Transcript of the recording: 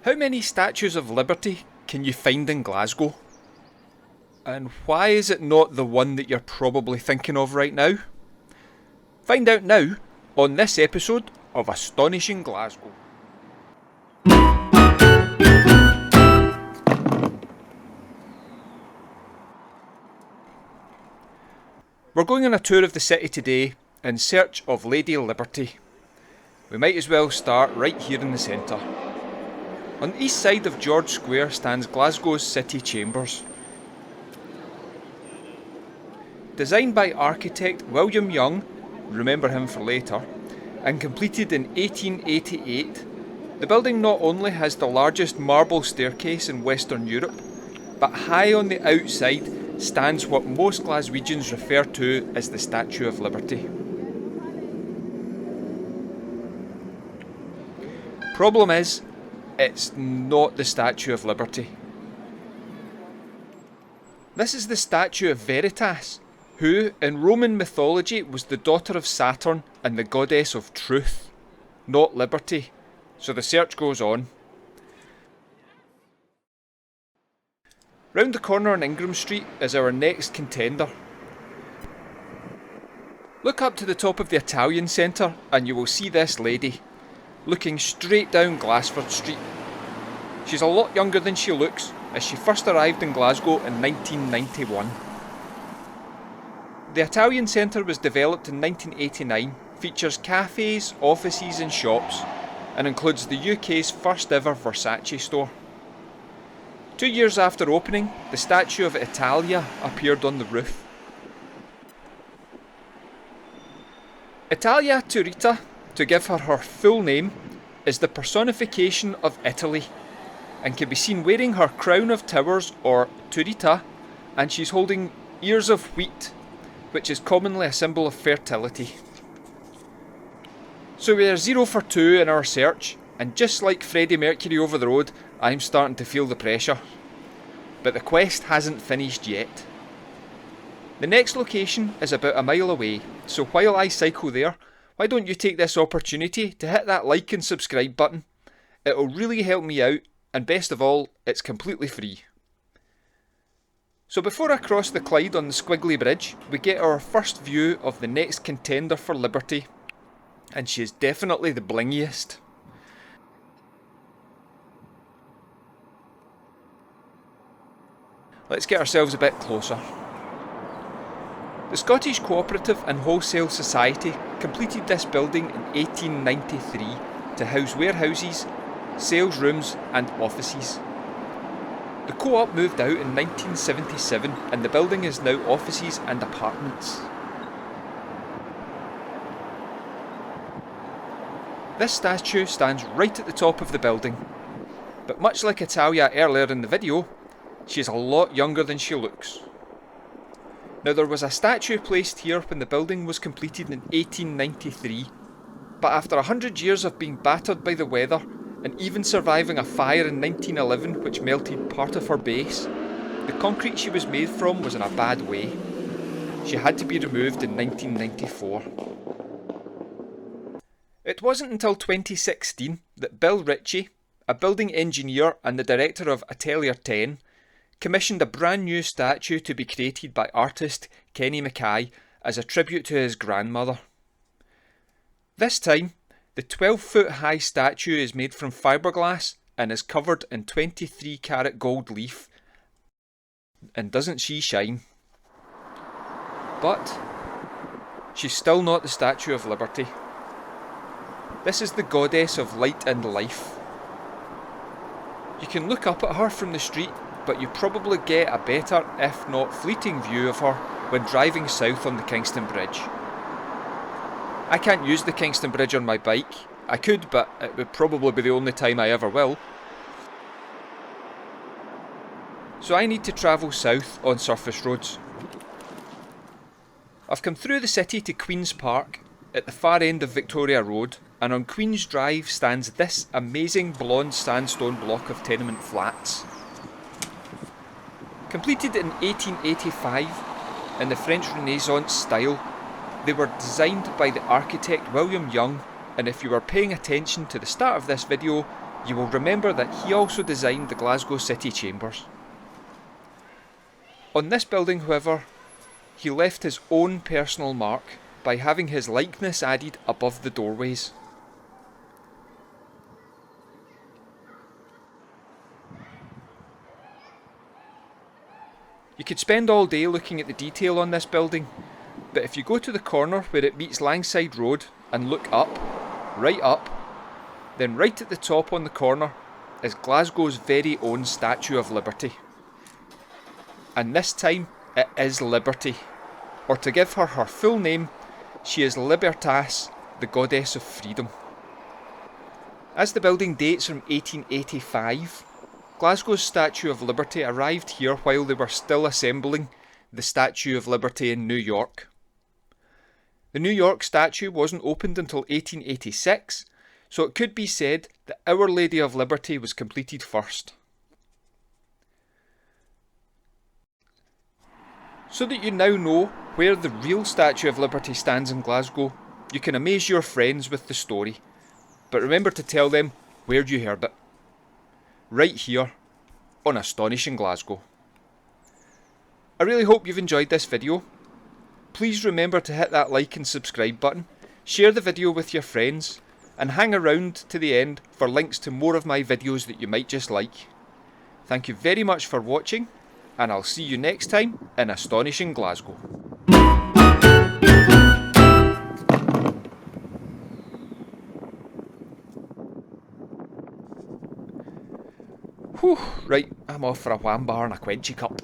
How many statues of liberty can you find in Glasgow? And why is it not the one that you're probably thinking of right now? Find out now on this episode of Astonishing Glasgow. We're going on a tour of the city today in search of Lady Liberty. We might as well start right here in the centre. On the east side of George Square stands Glasgow's City Chambers. Designed by architect William Young, remember him for later, and completed in 1888, the building not only has the largest marble staircase in Western Europe, but high on the outside stands what most Glaswegians refer to as the Statue of Liberty. Problem is, it's not the Statue of Liberty. This is the statue of Veritas, who in Roman mythology was the daughter of Saturn and the goddess of truth, not liberty, so the search goes on. Round the corner on Ingram Street is our next contender. Look up to the top of the Italian Centre and you will see this lady, looking straight down Glasford Street. She's a lot younger than she looks, as she first arrived in Glasgow in 1991. The Italian Centre was developed in 1989, features cafes, offices and shops, and includes the UK's first ever Versace store. 2 years after opening, the statue of Italia appeared on the roof. Italia Turrita, to give her her full name, is the personification of Italy, and can be seen wearing her crown of towers or turrita, and she's holding ears of wheat, which is commonly a symbol of fertility. So we are 0 for 2 in our search, and just like Freddie Mercury over the road, I'm starting to feel the pressure. But the quest hasn't finished yet. The next location is about a mile away, so while I cycle there, why don't you take this opportunity to hit that like and subscribe button? It'll really help me out, and best of all, it's completely free. So before I cross the Clyde on the Squiggly Bridge, we get our first view of the next contender for liberty, and she is definitely the blingiest. Let's get ourselves a bit closer. The Scottish Cooperative and Wholesale Society completed this building in 1893 to house warehouses, sales rooms and offices. The co-op moved out in 1977 and the building is now offices and apartments. This statue stands right at the top of the building, but much like Italia earlier in the video, she is a lot younger than she looks. Now there was a statue placed here when the building was completed in 1893, but after 100 years of being battered by the weather and even surviving a fire in 1911 which melted part of her base, the concrete she was made from was in a bad way. She had to be removed in 1994. It wasn't until 2016 that Bill Ritchie, a building engineer and the director of Atelier 10, commissioned a brand new statue to be created by artist Kenny Mackay as a tribute to his grandmother. This time, the 12-foot high statue is made from fiberglass and is covered in 23 karat gold leaf. And doesn't she shine? But she's still not the Statue of Liberty. This is the goddess of light and life. You can look up at her from the street, but you probably get a better, if not fleeting view of her when driving south on the Kingston Bridge. I can't use the Kingston Bridge on my bike. I could, but it would probably be the only time I ever will. So I need to travel south on surface roads. I've come through the city to Queen's Park, at the far end of Victoria Road, and on Queen's Drive stands this amazing blonde sandstone block of tenement flats. Completed in 1885 in the French Renaissance style, they were designed by the architect William Young, and if you were paying attention to the start of this video, you will remember that he also designed the Glasgow City Chambers. On this building, however, he left his own personal mark by having his likeness added above the doorways. You could spend all day looking at the detail on this building, but if you go to the corner where it meets Langside Road and look up, right up, then right at the top on the corner is Glasgow's very own Statue of Liberty. And this time it is Liberty, or to give her her full name, she is Libertas, the goddess of freedom. As the building dates from 1885, Glasgow's Statue of Liberty arrived here while they were still assembling the Statue of Liberty in New York. The New York statue wasn't opened until 1886, so it could be said that Our Lady of Liberty was completed first. So that you now know where the real Statue of Liberty stands in Glasgow, you can amaze your friends with the story, but remember to tell them where you heard it. Right here on Astonishing Glasgow. I really hope you've enjoyed this video. Please remember to hit that like and subscribe button, share the video with your friends, and hang around to the end for links to more of my videos that you might just like. Thank you very much for watching, and I'll see you next time in Astonishing Glasgow. Whew, right, I'm off for a wham bar and a quenchy cup.